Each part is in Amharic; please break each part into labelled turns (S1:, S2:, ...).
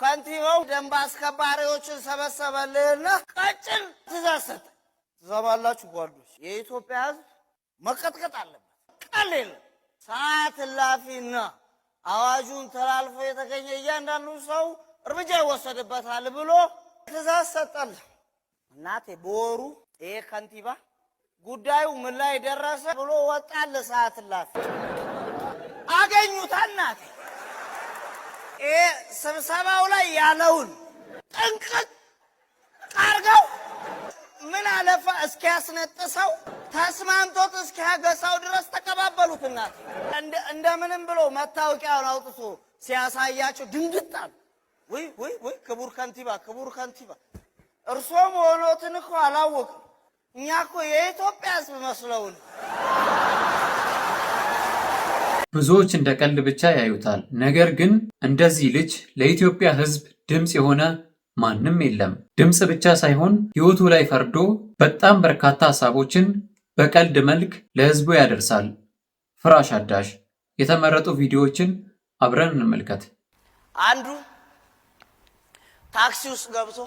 S1: ከንቲባው ደንብ አስከባሪዎችን ሰበሰበልህና ቀጭን ትእዛዝ ሰጠ። ትሰማላችሁ ጓዶች፣ የኢትዮጵያ ሕዝብ መቀጥቀጥ አለበት። ቀል የለም። ሰዓት እላፊና አዋጁን ተላልፎ የተገኘ እያንዳንዱ ሰው እርምጃ ይወሰድበታል ብሎ ትእዛዝ ሰጠል። እናቴ በወሩ ይሄ ከንቲባ ጉዳዩ ምን ላይ ደረሰ ብሎ ወጣል። ሰዓት እላፊ አገኙት። እናቴ ይሄ ስብሰባው ላይ ያለውን ጥንቅቅ አርገው ምን አለፋ እስኪያስነጥሰው ተስማምቶት እስኪያገሳው ድረስ ተቀባበሉት። እናቴ እንደምንም ብሎ መታወቂያውን አውጥቶ ሲያሳያቸው ድንግጣል። ወይ ክቡር ከንቲባ እርሶም ሆኖትን እኮ አላወቅም። እኛ እኮ የኢትዮጵያ ሕዝብ መስለውን።
S2: ብዙዎች እንደ ቀልድ ብቻ ያዩታል። ነገር ግን እንደዚህ ልጅ ለኢትዮጵያ ሕዝብ ድምጽ የሆነ ማንም የለም። ድምጽ ብቻ ሳይሆን ሕይወቱ ላይ ፈርዶ በጣም በርካታ ሐሳቦችን በቀልድ መልክ ለሕዝቡ ያደርሳል። ፍራሽ አዳሽ የተመረጡ ቪዲዮዎችን አብረን እንመልከት።
S1: አንዱ ታክሲ ውስጥ ገብቶ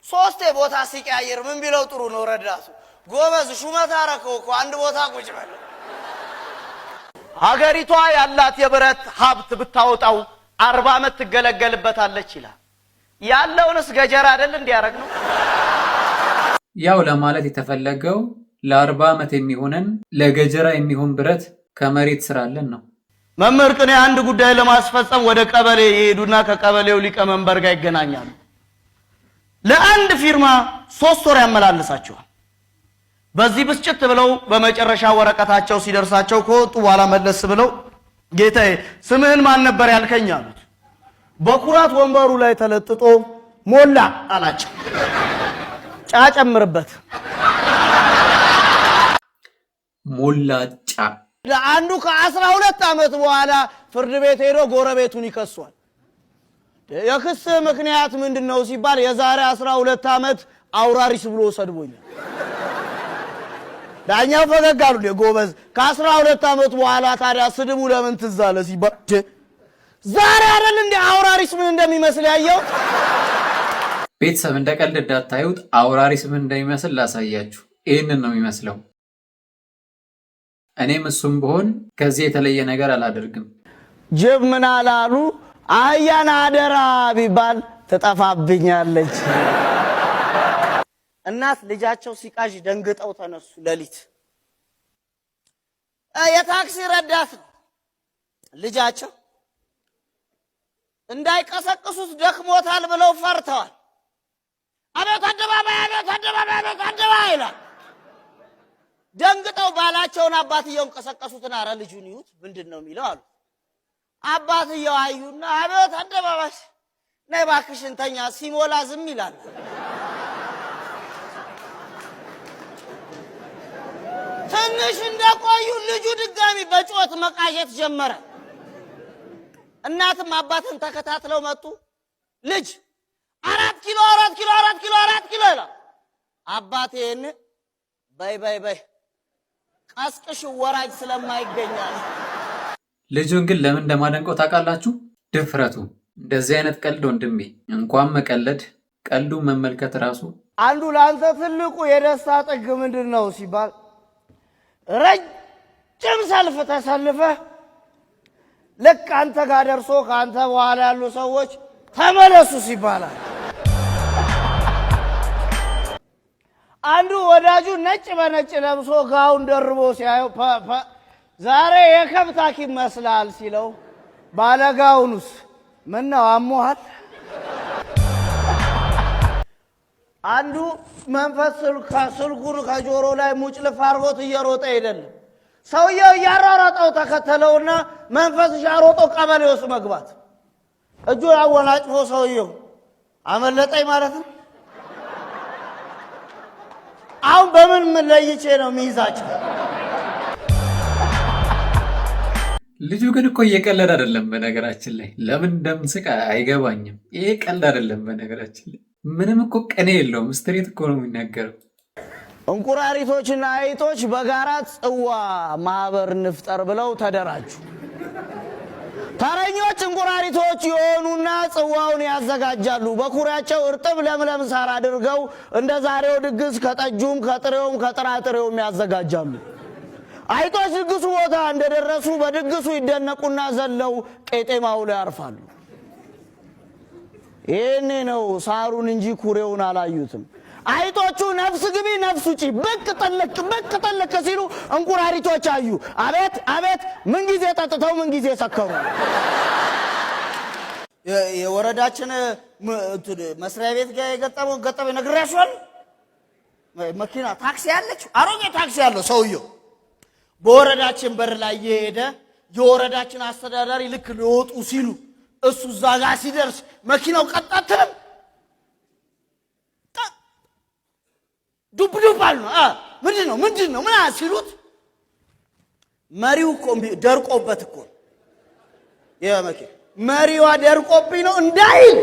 S1: 3 ቦታ ሲቀያየር ምን ቢለው ጥሩ ነው? ረዳቱ ጎበዝ ሹመት አረከው እኮ አንድ ቦታ ቁጭ በል። ሀገሪቷ ያላት የብረት ሀብት ብታወጣው 40 ዓመት ትገለገልበታለች ይላል። ያለውንስ ገጀራ አይደል እንዲያረግ ነው።
S2: ያው ለማለት የተፈለገው ለ40 ዓመት የሚሆነን ለገጀራ የሚሆን ብረት ከመሬት ስራለን ነው።
S1: መምህር ቅኔ አንድ ጉዳይ ለማስፈጸም ወደ ቀበሌ ይሄዱና ከቀበሌው ሊቀመንበር ጋር ይገናኛሉ። ለአንድ ፊርማ 3 ወር ያመላልሳቸዋል። በዚህ ብስጭት ብለው በመጨረሻ ወረቀታቸው ሲደርሳቸው ከወጡ በኋላ መለስ ብለው ጌታዬ ስምህን ማን ነበር ያልከኝ አሉት። በኩራት ወንበሩ ላይ ተለጥጦ ሞላ አላቸው። ጨምርበት
S2: ሞላጫ።
S1: ለአንዱ ከ12 ዓመት በኋላ ፍርድ ቤት ሄዶ ጎረቤቱን ይከሷል። የክስ ምክንያት ምንድነው ሲባል የዛሬ 12 ዓመት አውራሪስ ብሎ ሰድቦኛል። ዳኛው ፈገግ አሉ። ጎበዝ ከ12 ዓመት በኋላ ታዲያ ስድቡ ለምን ትዝ አለ ሲባል ዛሬ አይደል እንደ አውራሪስ ምን እንደሚመስል ያየው።
S2: ቤተሰብ እንደ ቀልድ እንዳታዩት አውራሪስ ምን እንደሚመስል ላሳያችሁ። ይሄንን ነው የሚመስለው። እኔም እሱም ብሆን ከዚህ የተለየ ነገር አላደርግም።
S1: ጅብ ምን አላሉ አህያን አደራ ቢባል ተጠፋብኛለች። እናት ልጃቸው ሲቃዥ ደንግጠው ተነሱ። ሌሊት የታክሲ ረዳት ልጃቸው እንዳይቀሰቅሱት ደክሞታል ብለው ፈርተዋል። አቤት አደባባይ ይላል። ደንግጠው ባላቸውን አባትየውን ቀሰቀሱትና አረ ልጁን ይዩት ምንድነው የሚለው አሉ። አባትየው አዩና አቤት አደባባይ ነይ እባክሽ እንተኛ ሲሞላ ዝም ይላል። ትንሽ እንደቆዩ ልጁ ድጋሚ በጮት መቃዠት ጀመረ። እናትም አባትን ተከታትለው መጡ። ልጅ 4 ኪሎ ይላል። አባቴን በይ ቀስቅሽ ወራጅ ስለማይገኛል።
S2: ልጁን ግን ለምን እንደማደንቀው ታውቃላችሁ? ድፍረቱ። እንደዚህ አይነት ቀልድ ወንድሜ እንኳን መቀለድ ቀልዱ መመልከት ራሱ።
S1: አንዱ ለአንተ ትልቁ የደስታ ጥግ ምንድነው ሲባል ረጅም ሰልፍ ተሰልፈህ ልክ አንተ ጋር ደርሶ ከአንተ በኋላ ያሉ ሰዎች ተመለሱ ሲባላል። አንዱ ወዳጁ ነጭ በነጭ ለብሶ ጋውን ደርቦ ሲያየው ዛሬ የከብት ሐኪም መስላል ሲለው ባለጋውኑስ ምን ነው አሞሃል? አንዱ መንፈስ ስልኩን ከጆሮ ላይ ሙጭልፍ አርጎት እየሮጠ አይደለም ሰውየው ያራራጣው ተከተለውና መንፈስ ሻሮጦ ቀበሌ ውስጥ መግባት እጁ አወላጭፎ ሰውየው አመለጠኝ ማለት ነው። አሁን በምን ለይቼ ነው የሚይዛቸው?
S2: ልጁ ግን እኮ እየቀለድ አይደለም። በነገራችን ላይ ለምን እንደምስቅ አይገባኝም። ይሄ ቀልድ አይደለም። በነገራችን ላይ ምንም እኮ ቀኔ የለውም። ስትሬት እኮ ነው የሚናገረው።
S1: እንቁራሪቶችና አይጦች በጋራ ጽዋ ማህበር እንፍጠር ብለው ተደራጁ። ተረኞች እንቁራሪቶች የሆኑና ጽዋውን ያዘጋጃሉ። በኩራቸው እርጥብ ለምለም ሳር አድርገው እንደ ዛሬው ድግስ ከጠጁም ከጥሬውም ከጥራጥሬውም ያዘጋጃሉ። አይጦች ድግሱ ቦታ እንደደረሱ በድግሱ ይደነቁና ዘለው ቄጤማው ላይ ያርፋሉ። ይሄኔ ነው ሳሩን እንጂ ኩሬውን አላዩትም። አይጦቹ ነፍስ ግቢ ነፍስ ውጪ ብቅ ጠለቅ ሲሉ እንቁራሪቶች አዩ። አቤት አቤት ምን ጊዜ ጠጥተው ምን ጊዜ ሰከሩ። የወረዳችን መስሪያ ቤት ጋር ገጠመኝ ነግራችኋል። መኪና ታክሲ ያለች አሮጌ ታክሲ ያለው ሰውየው በወረዳችን በር ላይ የሄደ የወረዳችን አስተዳዳሪ ልክ ሊወጡ ሲሉ እሱ እዛ ጋር ሲደርስ መኪናው ቀጣትም ዱብ አሉ። ምንድነው ምን ሲሉት መሪው እኮ ደርቆበት እኮ የመኪና መሪዋ ደርቆብኝ ነው እንዳይል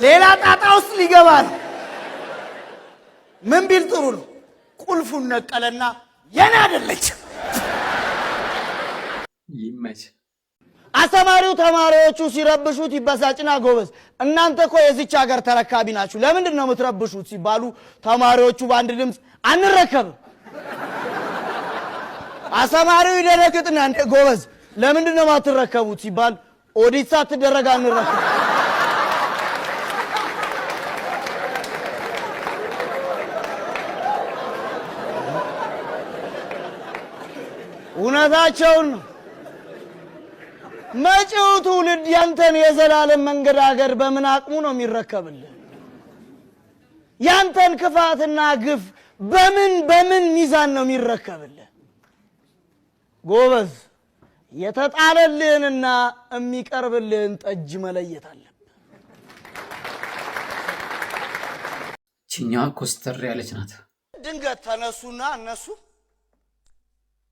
S1: ሌላ ጣጣ ውስጥ ሊገባ ነው። ምን ቢል ጥሩ ነው? ቁልፉን ነቀለና የኔ አይደለች
S2: ይመች።
S1: አስተማሪው ተማሪዎቹ ሲረብሹት ይበሳጭና ጎበዝ እናንተ እኮ የዚች ሀገር ተረካቢ ናችሁ ለምንድን ነው የምትረብሹት ሲባሉ ተማሪዎቹ በአንድ ድምፅ አንረከብም። አስተማሪው ይደነግጥና እንደ ጎበዝ ለምንድን ነው የማትረከቡት ሲባል ኦዲት ሳትደረግ አንረከብ። እውነታቸውን መጪው ትውልድ ያንተን የዘላለም መንገድ ሀገር በምን አቅሙ ነው የሚረከብልህ? ያንተን ክፋትና ግፍ በምን ሚዛን ነው የሚረከብልህ? ጎበዝ የተጣለልህንና የሚቀርብልህን ጠጅ መለየት አለብህ።
S2: ቺኛ ኮስተር ያለች ናት።
S1: ድንገት ተነሱና እነሱ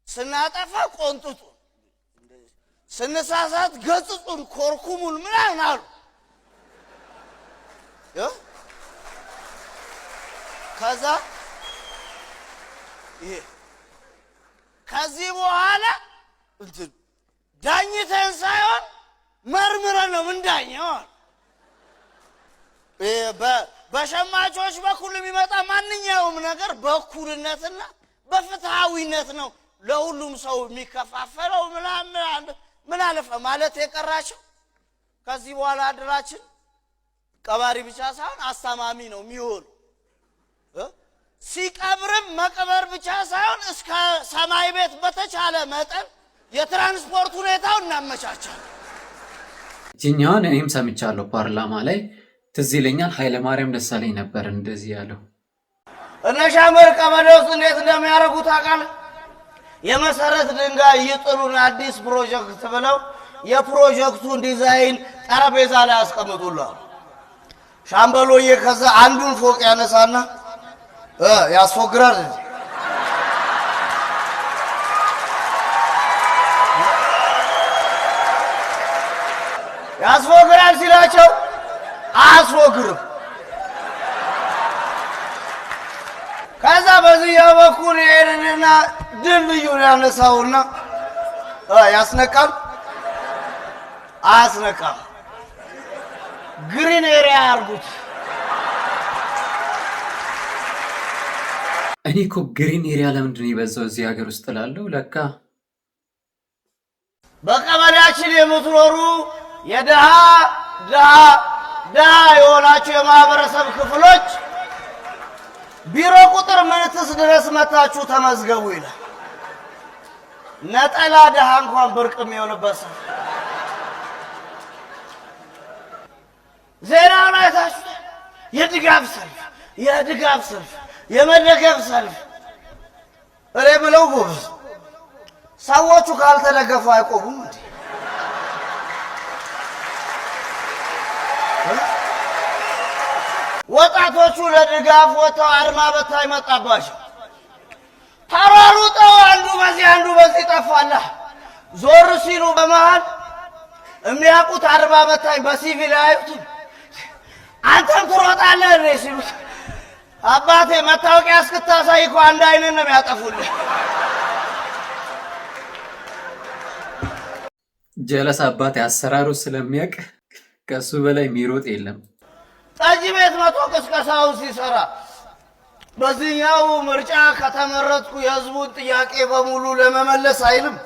S1: ስናጠፋ ቆንጥጡ ስንሳሳት ገጽጹን ኮርኩሙን ምናምን አሉ። ከዛ ከዚህ በኋላ ዳኝተን ሳይሆን መርምረን ነው ምንዳኘው። በሸማቾች በኩል የሚመጣ ማንኛውም ነገር በእኩልነትና በፍትሃዊነት ነው ለሁሉም ሰው የሚከፋፈለው። ምን አለፈ ማለት የቀራቸው ከዚህ በኋላ አድራችን ቀባሪ ብቻ ሳይሆን አስተማሚ ነው የሚሆን። ሲቀብርም መቅበር ብቻ ሳይሆን እስከ ሰማይ ቤት በተቻለ መጠን የትራንስፖርት ሁኔታው እናመቻቻለን።
S2: ጂኛውን እኔም ሰምቻለሁ ፓርላማ ላይ ትዝ ይለኛል። ኃይለ ማርያም ደሳለኝ ነበር እንደዚህ ያለው።
S1: እነ ሻምበል ቀበሌ ውስጥ እንዴት እንደሚያደርጉት ታውቃለህ? የመሰረት ድንጋይ ይጥሉን አዲስ ፕሮጀክት ብለው የፕሮጀክቱን ዲዛይን ጠረጴዛ ላይ ያስቀምጡላል። ሻምበሎዬ ከዛ አንዱን ፎቅ ያነሳና ያስፎግራል። ያስፎግራል ሲላቸው አያስፎግርም። ከዛ በዚህ በኩል ይሄንና ድልድዩን ያነሳውና ያስነቃል። አያስነቃም። ግሪን ኤሪያ ያርጉት።
S2: እኔ እኮ ግሪን ኤሪያ ለምንድን ነው የበዛው እዚህ ሀገር ውስጥ ላለው? ለካ
S1: በቀበሌያችን የምትኖሩ የድሃ የሆናችሁ የማህበረሰብ ክፍሎች ቢሮ ቁጥር ምንትስ ድረስ መታችሁ ተመዝገቡ ይላል። ነጠላ ድሃ እንኳን ብርቅ የሚሆንበት ሰው ዜናው ላይ ታችሁ የድጋፍ ሰልፍ የመደገፍ ሰልፍ እሬ ብለው ጎበዝ ሰዎቹ ካልተደገፉ አይቆሙም እንዴ? ወጣቶቹ ለድጋፍ ወጥተው አድማ በታኝ መጣባቸው። ተሯሩጠው አንዱ በዚህ ጠፋላ። ዞር ሲሉ በመሃል የሚያውቁት አድማ በታኝ በሲቪል አዩት። አንተም ትሮጣለህ እንዴ ሲሉት አባቴ መታወቂያ እስክታሳይ እኮ አንድ አይነት ነው የሚያጠፉልህ።
S2: ጀለስ አባቴ አሰራሩ ስለሚያውቅ ከሱ በላይ የሚሮጥ የለም።
S1: ጠጅ ቤት መቶ ቅስቀሳውን ሲሰራ በዚህኛው ምርጫ ከተመረጥኩ የህዝቡን ጥያቄ በሙሉ ለመመለስ አይልም።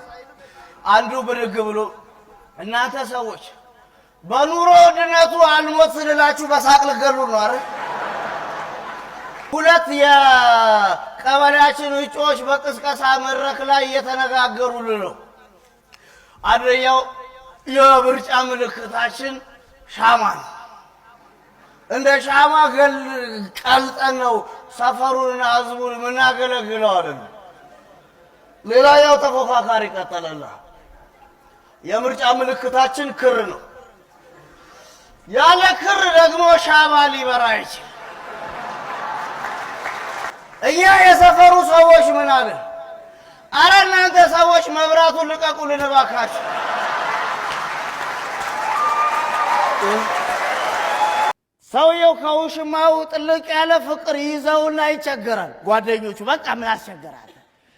S1: አንዱ ብድግ ብሎ እናንተ ሰዎች በኑሮ ውድነቱ አልሞት ስንላችሁ በሳቅ ልገሉ ነው አይደል? ሁለት የቀበሌያችን እጩዎች በቅስቀሳ መድረክ ላይ እየተነጋገሩልን ነው። አንደኛው የምርጫ ምልክታችን ሻማ ነው፣ እንደ ሻማ ቀልጠን ነው ሰፈሩንና ህዝቡን የምናገለግለው አይደል? ሌላኛው ተፎካካሪ ቀጠለላ የምርጫ ምልክታችን ክር ነው፣ ያለ ክር ደግሞ ሻማ ሊበራ አይችልም። እኛ የሰፈሩ ሰዎች ምን አለን? አረ እናንተ ሰዎች መብራቱን ልቀቁልን እባካችሁ። ሰውየው ከውሽማው ጥልቅ ያለ ፍቅር ይዘውና ይቸገራል። ጓደኞቹ በቃ ምን አስቸገራል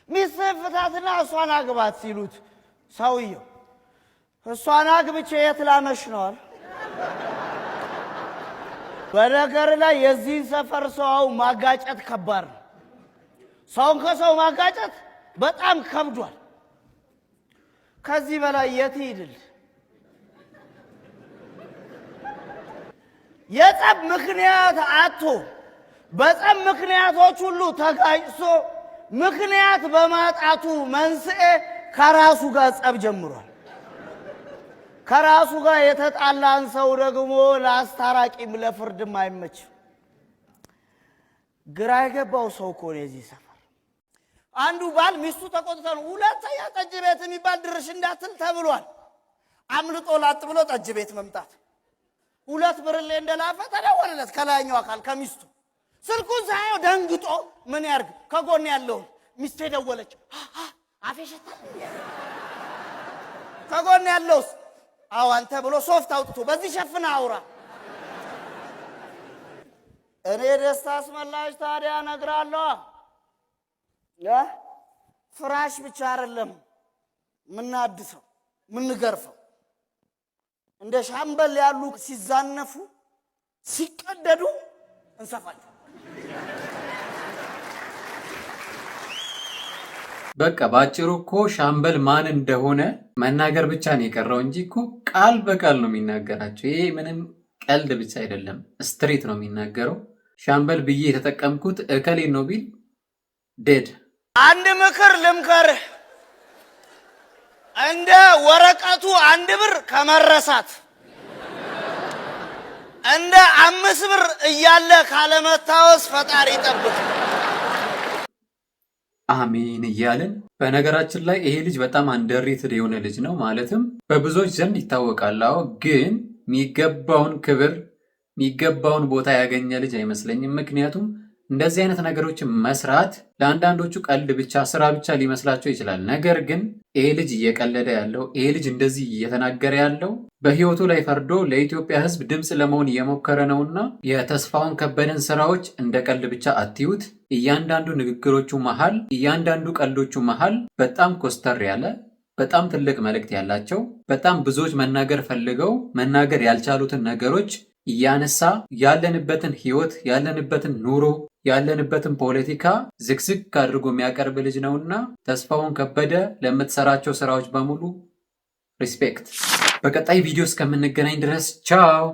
S1: ሚስትህን ፍታትና እሷን አግባት ሲሉት ሰውየው እሷን አግብቼ የት ላመሽ ነዋል። በነገር ላይ የዚህን ሰፈር ሰው ማጋጨት ከባድ ነው። ሰውን ከሰው ማጋጨት በጣም ከብዷል። ከዚህ በላይ የት ይድል? የጸብ ምክንያት አጥቶ በጸብ ምክንያቶች ሁሉ ተጋጭቶ ምክንያት በማጣቱ መንስኤ ከራሱ ጋር ጸብ ጀምሯል። ከራሱ ጋር የተጣላን ሰው ደግሞ ለአስታራቂም ለፍርድም አይመችም። ግራ የገባው ሰው እኮ ነው የዚህ ሰፈር። አንዱ ባል ሚስቱ ተቆጥታ ነው ሁለተኛ ጠጅ ቤት የሚባል ድርሽ እንዳትል ተብሏል። አምልጦ ላጥ ብሎ ጠጅ ቤት መምጣት ሁለት ብርሌ እንደላፈ ተደወለለት ከላይኛው አካል ከሚስቱ። ስልኩን ሳየው ደንግጦ ምን ያርግ ከጎን ያለው ሚስቴ ደወለች። አፌሸታ ከጎን ያለውስ አው አንተ ብሎ ሶፍት አውጥቶ በዚህ ሸፍና አውራ። እኔ ደስታ አስመላሽ ታዲያ ነግራለሁ። ፍራሽ ብቻ አይደለም ምናድሰው ምንገርፈው፣ እንደ ሻምበል ያሉ ሲዛነፉ ሲቀደዱ እንሰፋቸው።
S2: በቃ ባጭሩ እኮ ሻምበል ማን እንደሆነ መናገር ብቻ ነው የቀረው እንጂ እኮ ቃል በቃል ነው የሚናገራቸው። ይሄ ምንም ቀልድ ብቻ አይደለም፣ ስትሬት ነው የሚናገረው። ሻምበል ብዬ የተጠቀምኩት እከሌን ነው ቢል ዴድ።
S1: አንድ ምክር ልምከርህ፣ እንደ ወረቀቱ 1 ብር ከመረሳት እንደ 5 ብር እያለ ካለመታወስ ፈጣሪ ይጠብቅ።
S2: አሜን እያልን በነገራችን ላይ ይሄ ልጅ በጣም አንደርሬትድ የሆነ ልጅ ነው። ማለትም በብዙዎች ዘንድ ይታወቃል። አዎ፣ ግን የሚገባውን ክብር የሚገባውን ቦታ ያገኘ ልጅ አይመስለኝም። ምክንያቱም እንደዚህ አይነት ነገሮችን መስራት ለአንዳንዶቹ ቀልድ ብቻ ስራ ብቻ ሊመስላቸው ይችላል። ነገር ግን ይሄ ልጅ እየቀለደ ያለው ይሄ ልጅ እንደዚህ እየተናገረ ያለው በህይወቱ ላይ ፈርዶ ለኢትዮጵያ ሕዝብ ድምፅ ለመሆን እየሞከረ ነውና የተስፋውን ከበደን ስራዎች እንደ ቀልድ ብቻ አትዩት። እያንዳንዱ ንግግሮቹ መሃል፣ እያንዳንዱ ቀልዶቹ መሃል በጣም ኮስተር ያለ በጣም ትልቅ መልእክት ያላቸው በጣም ብዙዎች መናገር ፈልገው መናገር ያልቻሉትን ነገሮች እያነሳ ያለንበትን ህይወት ያለንበትን ኑሮ ያለንበትን ፖለቲካ ዝግዝግ አድርጎ የሚያቀርብ ልጅ ነውና ተስፋውን ከበደ ለምትሰራቸው ስራዎች በሙሉ ሪስፔክት። በቀጣይ ቪዲዮ እስከምንገናኝ ድረስ ቻው።